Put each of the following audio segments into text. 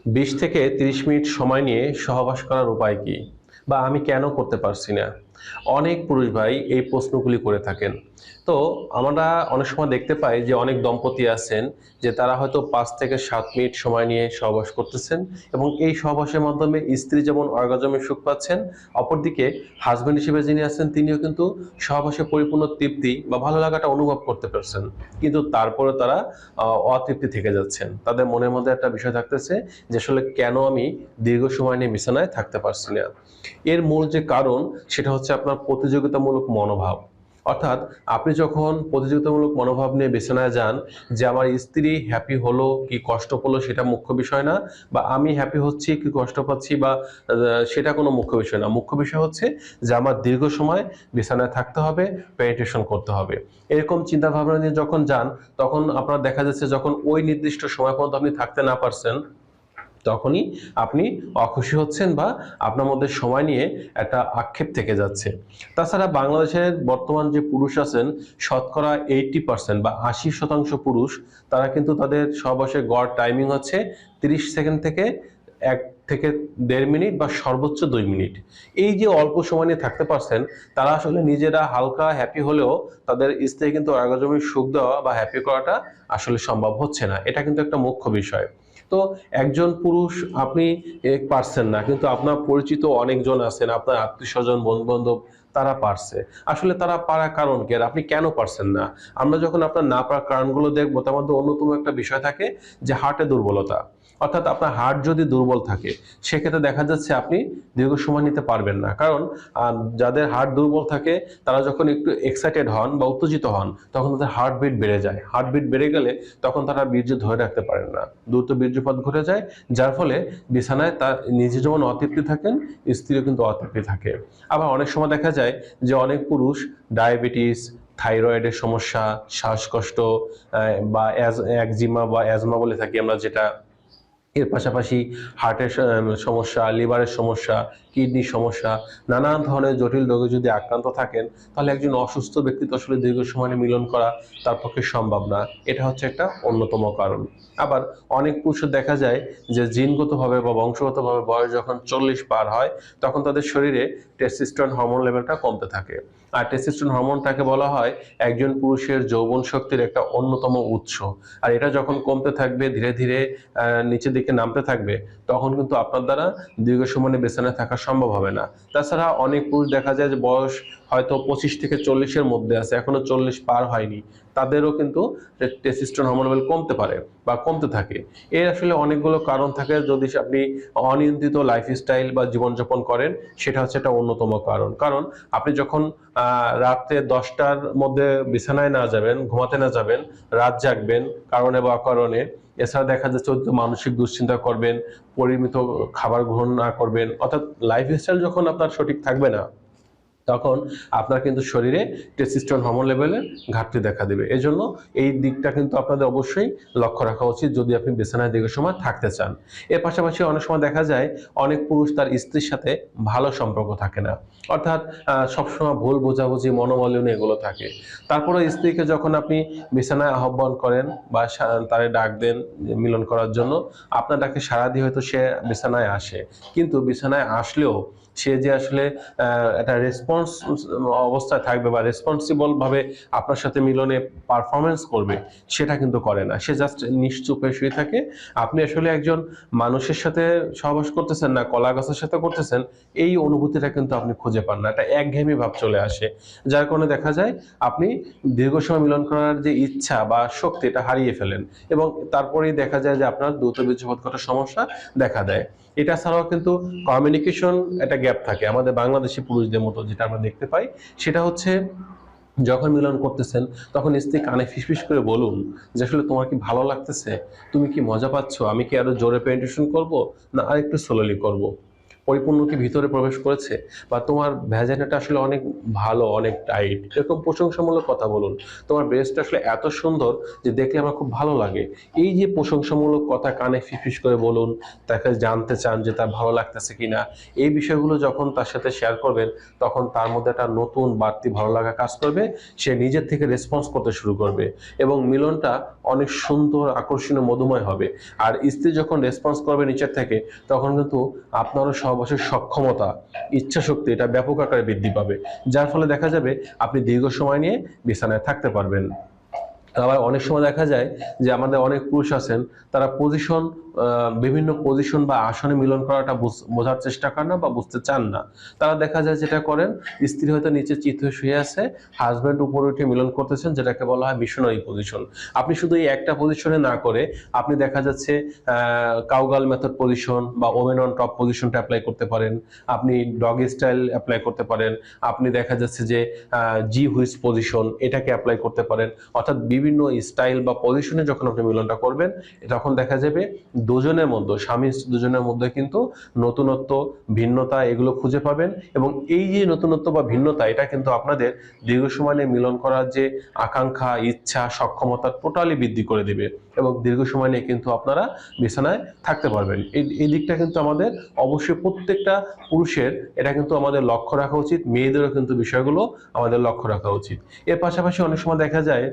20 থেকে 30 মিনিট সময় নিয়ে সহবাস করার উপায় কি? বা আমি কেন করতে পারছি না? অনেক পুরুষ ভাই এই প্রশ্নগুলি করে থাকেন। তো আমরা অনেক সময় দেখতে পাই যে অনেক দম্পতি আছেন যে তারা হয়তো 5 থেকে 7 মিনিট সময় নিয়ে সহবাস করতেছেন এবং এই সহবাসের মাধ্যমে স্ত্রী যেমন অর্গাজমের সুখ পাচ্ছেন, অপরদিকে হাসব্যান্ড হিসেবে যিনি আছেন তিনিও কিন্তু সহবাসে পরিপূর্ণ তৃপ্তি বা ভালো লাগাটা অনুভব করতে পারছেন। কিন্তু তারপরেও তারা অতৃপ্তি থেকে যাচ্ছেন। তাদের মনের মধ্যে একটা বিষয় থাকতেছে যে আসলে কেন আমি দীর্ঘ সময় নিয়ে বিছানায় থাকতে পারছি না। এর মূল যে কারণ সেটা হচ্ছে আপনার প্রতিযোগিতামূলক মনোভাব। অর্থাৎ আপনি যখন প্রতিযোগিতামূলক মনোভাব নিয়ে বিছানায় যান যে আমার স্ত্রী হ্যাপি হলো কি কষ্ট পেলো সেটা মুখ্য বিষয় না, বা আমি হ্যাপি হচ্ছি কি কষ্ট পাচ্ছি বা সেটা কোনো মুখ্য বিষয় না। মুখ্য বিষয় হচ্ছে যে আমার দীর্ঘ সময় বিছানায় থাকতে হবে, পেনিট্রেশন করতে হবে। এরকম চিন্তা ভাবনা নিয়ে যখন যান তখন আপনার দেখা যাচ্ছে যখন ওই নির্দিষ্ট সময় পর্যন্ত আপনি থাকতে না পারছেন তখনই আপনি অখুশি হচ্ছেন বা আপনার মধ্যে সময় নিয়ে একটা আক্ষেপ থেকে যাচ্ছে। তাছাড়া বাংলাদেশের বর্তমান যে পুরুষ আছেন শতকরা 80% বা 80% পুরুষ তারা কিন্তু তাদের সহবাসের গড় টাইমিং হচ্ছে 30 সেকেন্ড থেকে 1 থেকে 1.5 মিনিট বা সর্বোচ্চ 2 মিনিট। এই যে অল্প সময় নিয়ে থাকতে পারছেন তারা আসলে নিজেরা হালকা হ্যাপি হলেও তাদের স্ত্রী কিন্তু অর্গাজমের সুখ দেওয়া বা হ্যাপি করাটা আসলে সম্ভব হচ্ছে না। এটা কিন্তু একটা মুখ্য বিষয়। তো একজন পুরুষ আপনি পারছেন না কিন্তু আপনার পরিচিত অনেকজন আছেন, আপনার আত্মীয়-স্বজন, বন্ধু-বান্ধব তারা পারছে। আসলে তারা পারার কারণ কি? আর আপনি কেন পারছেন না? আমরা যখন আপনার না পারার কারণগুলো দেখব তার মধ্যে অন্যতম একটা বিষয় থাকে যে হার্টে দুর্বলতা। অর্থাৎ আপনার হার্ট যদি দুর্বল থাকে সেক্ষেত্রে দেখা যাচ্ছে আপনি দীর্ঘ সময় নিতে পারবেন না। কারণ যাদের হার্ট দুর্বল থাকে তারা যখন একটু এক্সাইটেড হন বা উত্তেজিত হন তখন তাদের হার্টবিট বেড়ে যায়। হার্টবিট বেড়ে গেলে তখন তারা বীর্য ধরে রাখতে পারেন না। দ্রুত বীর্যপাত ঘটে যায়, যার ফলে বিছানায় তার নিজে যেমন অতৃপ্তি থাকেন, স্ত্রীও কিন্তু অতৃপ্তি থাকে। আবার অনেক সময় দেখা যায় যে অনেক পুরুষ ডায়াবেটিস, থাইরয়েডের সমস্যা, শ্বাসকষ্ট বা একজিমা বা অ্যাজমা বলে থাকি আমরা যেটা, এর পাশাপাশি হার্টের সমস্যা, লিভারের সমস্যা, কিডনির সমস্যা, নানান ধরনের জটিল রোগে যদি আক্রান্ত থাকেন তাহলে একজন অসুস্থ ব্যক্তি তো আসলে দীর্ঘ সময় মিলন করা তার পক্ষে সম্ভব না। এটা হচ্ছে একটা অন্যতম কারণ। আবার অনেক পুরুষের দেখা যায় যে জিনগতভাবে বা বংশগতভাবে বয়স যখন 40 পার হয় তখন তাদের শরীরে টেস্টোস্টেরন হরমোন লেভেলটা কমতে থাকে। আর টেস্টোস্টেরন হরমোনটাকে বলা হয় একজন পুরুষের যৌবন শক্তির একটা অন্যতম উৎস। আর এটা যখন কমতে থাকবে ধীরে ধীরে নিচের দিকে নামতে থাকবে তখন কিন্তু আপনার দ্বারা দীর্ঘ সময় বিছানায় থাকা সম্ভব হবে না। তাছাড়া অনেক পুরুষ দেখা যায় যে বয়স হয়তো 25 থেকে 40-এর মধ্যে আছে, এখনো 40 পার হয়নি, তাদেরও কিন্তু টেস্টোস্টেরন হরমোন লেভেল কমতে পারে বা কমতে থাকে। এর আসলে অনেকগুলো কারণ থাকে। যদি আপনি অনিয়ন্ত্রিত লাইফস্টাইল বা জীবনযাপন করেন সেটা হচ্ছে একটা অন্যতম কারণ। কারণ আপনি যখন রাতে 10টার মধ্যে বিছানায় না যাবেন, ঘুমাতে না যাবেন, রাত জাগবেন কারণে বা অকারণে, এছাড়া দেখা যাচ্ছে মানসিক দুশ্চিন্তা করবেন, পরিমিত খাবার গ্রহণ না করবেন, অর্থাৎ লাইফস্টাইল যখন আপনার সঠিক থাকবে না তখন আপনার কিন্তু শরীরে টেস্টোস্টেরন হরমোন লেভেলের ঘাটতি দেখা দেবে। এজন্য এই দিকটা কিন্তু আপনাদের অবশ্যই লক্ষ্য রাখা উচিত যদি আপনি বিছানায় দীর্ঘ সময় থাকতে চান। এর পাশাপাশি অনেক সময় দেখা যায় অনেক পুরুষ তার স্ত্রীর সাথে ভালো সম্পর্ক থাকে না, অর্থাৎ সবসময় ভুল বোঝাবুঝি, মনোমালিন্য এগুলো থাকে। তারপরে স্ত্রীকে যখন আপনি বিছানায় আহ্বান করেন বা তারে ডাক দেন মিলন করার জন্য, আপনার ডাকে সাড়া দিয়ে হয়তো সে বিছানায় আসে, কিন্তু বিছানায় আসলেও সে যে আসলে একটা রেসপন্স অবস্থায় থাকবে বা রেসপন্সিবল ভাবে আপনার সাথে মিলনে পারফরমেন্স করবে সেটা কিন্তু করে না। সে জাস্ট নিশ্চুপে শুয়ে থাকে। আপনি আসলে একজন মানুষের সাথে সহবাস করতেছেন না কলা গাছের সাথে করতেছেন, এই অনুভূতিটা কিন্তু আপনি খুঁজে পান না। একটা একঘেয়েমি ভাব চলে আসে, যার কারণে দেখা যায় আপনি দীর্ঘ সময় মিলন করার যে ইচ্ছা বা শক্তি এটা হারিয়ে ফেলেন এবং তারপরেই দেখা যায় যে আপনার দ্রুত বীর্যপাত ঘটার সমস্যা দেখা দেয়। এটা ছাড়াও কিন্তু কমিউনিকেশন একটা গ্যাপ থাকে আমাদের বাংলাদেশি পুরুষদের মতো, যেটা আমরা দেখতে পাই সেটা হচ্ছে যখন মিলন করতেছেন তখন স্ত্রী কানে ফিসফিস করে বলুন যে আসলে তোমার কি ভালো লাগতেছে, তুমি কি মজা পাচ্ছ, আমি কি আরো জোরে পেনিট্রেশন করব না আর একটু স্লোলি করব। পরিপূর্ণ কি ভিতরে প্রবেশ করেছে, বা তোমার ভ্যাজাইনাটা আসলে অনেক ভালো, অনেক টাইট, এরকম প্রশংসামূলক কথা বলুন। তোমার ব্রেস্ট আসলে এত সুন্দর যে দেখলে আমার খুব ভালো লাগে। এই যে প্রশংসামূলক কথা কানে ফিসফিস করে বলুন, তাকে জানতে চান যে তার ভালো লাগতেছে কিনা, এই বিষয়গুলো যখন তার সাথে শেয়ার করবেন তখন তার মধ্যে একটা নতুন বাড়তি ভালো লাগা কাজ করবে। সে নিজের থেকে রেসপন্স করতে শুরু করবে এবং মিলনটা অনেক সুন্দর, আকর্ষণীয়, মধুময় হবে। আর স্ত্রী যখন রেসপন্স করবে নিচের থেকে, তখন কিন্তু আপনারও সহবাসের সক্ষমতা, ইচ্ছা শক্তি এটা ব্যাপক আকারে বৃদ্ধি পাবে, যার ফলে দেখা যাবে আপনি দীর্ঘ সময় নিয়ে বিছানায় থাকতে পারবেন। আবার অনেক সময় দেখা যায় যে আমাদের অনেক পুরুষ আছেন, তারা বিভিন্ন পজিশন বা আসনে মিলন করাটা বোঝার চেষ্টা করেন না বা বুঝতে চান না। তারা দেখা যায় যেটা করেন, স্ত্রী হয়তো নিচে চিত হয়ে শুয়ে আছে, হাজব্যান্ড উপরে উঠে মিলন করতেছেন, যেটাকে বলা হয় মিশনারি পজিশন। আপনি শুধু এই একটা পজিশনে না করে আপনি দেখা যাচ্ছে কাউগাল মেথড পজিশন বা ওমেন অন টপ পজিশনটা অ্যাপ্লাই করতে পারেন, আপনি ডগি স্টাইল অ্যাপ্লাই করতে পারেন, আপনি দেখা যাচ্ছে যে জি হুইস পজিশন এটাকে অ্যাপ্লাই করতে পারেন। অর্থাৎ বিভিন্ন স্টাইল বা পজিশনে যখন আপনি মিলনটা করবেন, তখন দেখা যাবে দুজনের মধ্যে, স্বামী দুজনের মধ্যে কিন্তু নতুনত্ব, ভিন্নতা এগুলো খুঁজে পাবেন। এবং এই যে নতুনত্ব বা ভিন্নতা, এটা কিন্তু আপনাদের দীর্ঘ সময় নিয়ে মিলন করার যে আকাঙ্ক্ষা, ইচ্ছা, সক্ষমতা টোটালি বৃদ্ধি করে দিবে এবং দীর্ঘ সময় নিয়ে কিন্তু আপনারা বিছানায় থাকতে পারবেন। এই দিকটা কিন্তু আমাদের অবশ্যই প্রত্যেকটা পুরুষের এটা কিন্তু আমাদের লক্ষ্য রাখা উচিত, মেয়েদেরও কিন্তু বিষয়গুলো আমাদের লক্ষ্য রাখা উচিত। এর পাশাপাশি অনেক সময় দেখা যায়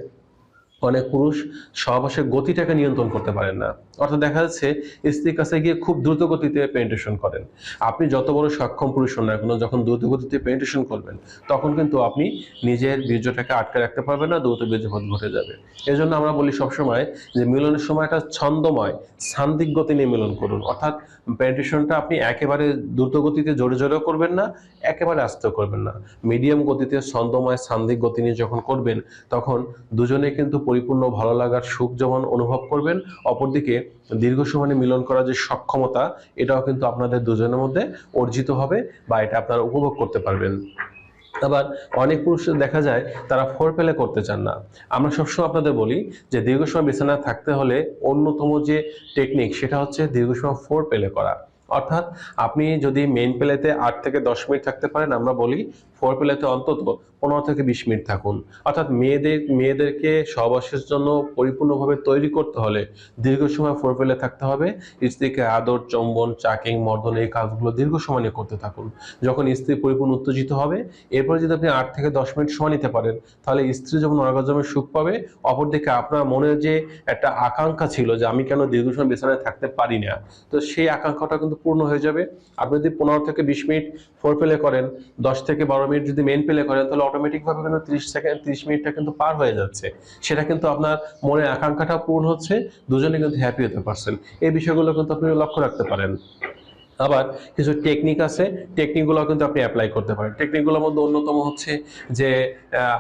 অনেক পুরুষ সহবাসের গতিটাকে নিয়ন্ত্রণ করতে পারেন না। অর্থাৎ দেখা যাচ্ছে স্ত্রীর কাছে গিয়ে খুব দ্রুত গতিতে পেনিট্রেশন করেন। আপনি যত বড় সক্ষম পুরুষ হন না কেন, যখন দ্রুত গতিতে পেনিট্রেশন করবেন তখন কিন্তু আপনি নিজের বীর্যটাকে আটকে রাখতে পারবেন না, দ্রুত বীর্যপাত ঘটে যাবে। এজন্য আমরা বলি সবসময় যে মিলনের সময় একটা ছন্দময়, সান্দিক গতি নিয়ে মিলন করুন। অর্থাৎ পেনিট্রেশনটা আপনি একেবারে দ্রুত গতিতে জোরে জোরেও করবেন না, একেবারে আস্তেও করবেন না, মিডিয়াম গতিতে ছন্দময় সান্দিক গতি নিয়ে যখন করবেন, তখন দুজনে কিন্তু পরিপূর্ণ ভালো লাগার সুখ যেমন অনুভব করবেন, অপরদিকে দীর্ঘ সময় মিলন করার যে সক্ষমতা, এটাও কিন্তু আপনাদের দুজনের মধ্যে অর্জিত হবে বা এটা আপনারা উপভোগ করতে পারবেন। আবার অনেক পুরুষদের দেখা যায় তারা ফোর প্লে করতে চান না। আমরা সবসময় আপনাদের বলি যে দীর্ঘ সময় বিছানায় থাকতে হলে অন্যতম যে টেকনিক, সেটা হচ্ছে দীর্ঘ সময় ফোর প্লে করা। অর্থাৎ আপনি যদি মেইন প্লেতে 8 থেকে 10 মিনিট থাকতে পারেন, আমরা বলি ফোর প্লেতে অন্তত 15 থেকে 20 মিনিট থাকুন। অর্থাৎ মেয়েদেরকে সহবাসের জন্য পরিপূর্ণভাবে তৈরি করতে হলে দীর্ঘ সময় ফোর প্লে থাকতে হবে। স্ত্রীকে আদর, চুম্বন, চাকিং, মর্দন এই কাজগুলো দীর্ঘ সময় নিয়ে করতে থাকুন। যখন স্ত্রী পরিপূর্ণ উত্তেজিত হবে, এরপরে যদি আপনি 8 থেকে 10 মিনিট সময় নিতে পারেন, তাহলে স্ত্রী যখন অর্গাজমের সুখ পাবে, অপরদিকে আপনার মনে যে একটা আকাঙ্ক্ষা ছিল যে আমি কেন দীর্ঘ সময় বিছানায় থাকতে পারি না, তো সেই আকাঙ্ক্ষাটা কিন্তু পূর্ণ হয়ে যাবে। আপনি যদি 15 থেকে 20 মিনিট ফোর প্লে করেন, 10 থেকে 12 মিনিট যদি মেইন প্লে করেন, তাহলে অটোমেটিক ভাবে কিন্তু 30 মিনিটটা কিন্তু পার হয়ে যাচ্ছে। সেটা কিন্তু আপনার মনের আকাঙ্ক্ষাটা পূর্ণ হচ্ছে, দুজনে কিন্তু হ্যাপি হতে পারছেন। এই বিষয়গুলো কিন্তু আপনি লক্ষ্য রাখতে পারেন। আবার কিছু টেকনিক আছে, টেকনিকগুলো কিন্তু আপনি অ্যাপ্লাই করতে পারেন। টেকনিকগুলোর মধ্যে অন্যতম হচ্ছে যে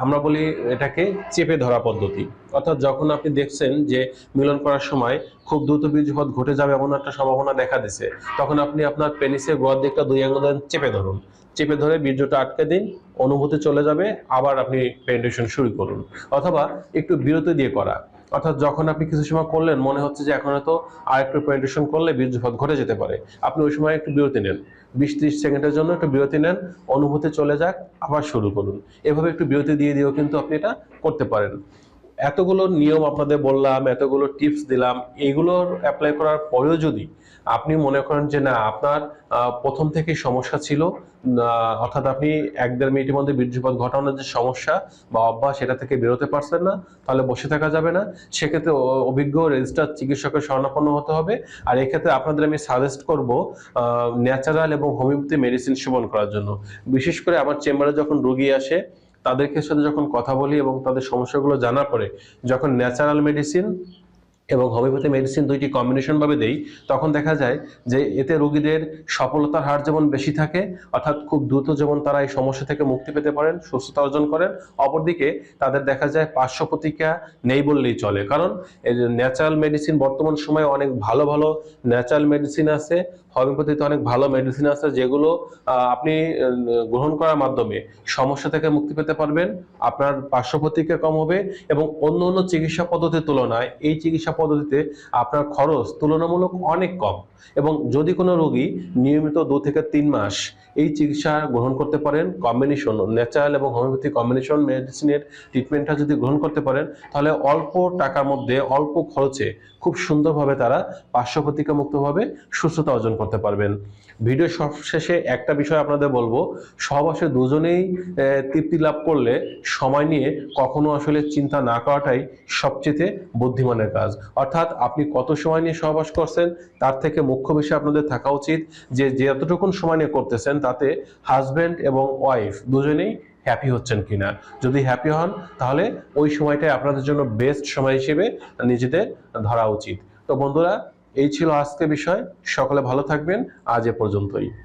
আমরা বলি এটাকে চেপে ধরা পদ্ধতি। অর্থাৎ যখন আপনি দেখছেন যে মিলন করার সময় খুব দ্রুত বীর্যপাত ঘটে যাবে এমন একটা সম্ভাবনা দেখা দিছে, তখন আপনি আপনার পেনিসের গোড়ার দিকটা 2 আঙ্গুল দিয়ে চেপে ধরুন। চেপে ধরে বীর্যটা আটকে দিন, অনুভূতি চলে যাবে, আবার আপনি পেনিট্রেশন শুরু করুন। অথবা একটু বিরতি দিয়ে করা। অর্থাৎ যখন আপনি কিছু সময় করলেন, মনে হচ্ছে যে এখন হয়তো আর একটু পেনিট্রেশন করলে বীর্যপাত ঘটে যেতে পারে, আপনি ওই সময় একটু বিরতি নেন, 20-30 সেকেন্ডের জন্য একটু বিরতি নেন, অনুভূতি চলে যাক, আবার শুরু করুন। এভাবে একটু বিরতি দিয়ে দিয়েও কিন্তু আপনি এটা করতে পারেন। এতগুলো নিয়ম আপনাদের বললাম, এতগুলো টিপস দিলাম, এগুলোর অ্যাপ্লাই করার পরেও যদি আপনি মনে করেন যে না, আপনার প্রথম থেকেই সমস্যা ছিল, অর্থাৎ আপনি 1-1.5 মিনিটের মধ্যে বীর্যপাত ঘটানোর যে সমস্যা বা অভ্যাস, সেটা থেকে বেরোতে পারছেন না, তাহলে বসে থাকা যাবে না। সেক্ষেত্রে অভিজ্ঞ রেজিস্টার্ড চিকিৎসকের শরণাপন্ন হতে হবে। আর এক্ষেত্রে আপনাদের আমি সাজেস্ট করব ন্যাচারাল এবং হোমিওপ্যাথি মেডিসিন সেবন করার জন্য। বিশেষ করে আমার চেম্বারে যখন রোগী আসে, তাদেরকে সাথে যখন কথা বলি এবং তাদের সমস্যাগুলো জানার পরে যখন ন্যাচারাল মেডিসিন এবং হোমিওপ্যাথি মেডিসিন দুইটি কম্বিনেশন ভাবে দেই, তখন দেখা যায় যে এতে রোগীদের সফলতার হার যেমন বেশি থাকে, অর্থাৎ খুব দ্রুত যেমন তারা এই সমস্যা থেকে মুক্তি পেতে পারেন, সুস্থতা অর্জন করেন, অপরদিকে তাদের দেখা যায় পার্শ্ব প্রতিক্রিয়া নেই বললেই চলে। কারণ এই যে ন্যাচারাল মেডিসিন, বর্তমান সময়ে অনেক ভালো ভালো ন্যাচারাল মেডিসিন আছে, হোমিওপ্যাথিতে অনেক ভালো মেডিসিন আছে, যেগুলো আপনি গ্রহণ করার মাধ্যমে সমস্যা থেকে মুক্তি পেতে পারবেন, আপনার পার্শ্ব প্রতিক্রিয়া কম হবে এবং অন্য অন্য চিকিৎসা পদ্ধতির তুলনায় এই চিকিৎসা পদ্ধতিতে আপনার খরচ তুলনামূলক অনেক কম। এবং যদি কোনো রোগী নিয়মিত 2 থেকে 3 মাস এই চিকিৎসা গ্রহণ করতে পারেন, কম্বিনেশন ন্যাচারাল এবং হোমিওপ্যাথি কম্বিনেশন মেডিসিনের ট্রিটমেন্টটা যদি গ্রহণ করতে পারেন, তাহলে অল্প টাকার মধ্যে অল্প খরচে খুব সুন্দরভাবে তারা পার্শ্ব প্রতিক্রিয়ামুক্তভাবে সুস্থতা অর্জন করতে পারবেন। ভিডিও সবশেষে একটা বিষয় আপনাদের বলবো, সহবাসে দুজনেই তৃপ্তি লাভ করলে সময় নিয়ে কখনো আসলে চিন্তা না করাটাই সবচেয়ে বুদ্ধিমানের কাজ। অর্থাৎ আপনি কত সময় নিয়ে সহবাস করছেন তার থেকে মুখ্য বিষয় আপনাদের থাকা উচিত যে যতটুকুন সময় নিয়ে করতেছেন তাতে হাজব্যান্ড এবং ওয়াইফ দুজনেই হ্যাপি হচ্ছেন কিনা। যদি হ্যাপি হন তাহলে ওই সময়টাই আপনাদের জন্য বেস্ট সময় হিসেবে নিজেদের ধরা উচিত। তো বন্ধুরা, এই ছিল আজকের বিষয়। সকলে ভালো থাকবেন। আজ এ পর্যন্তই।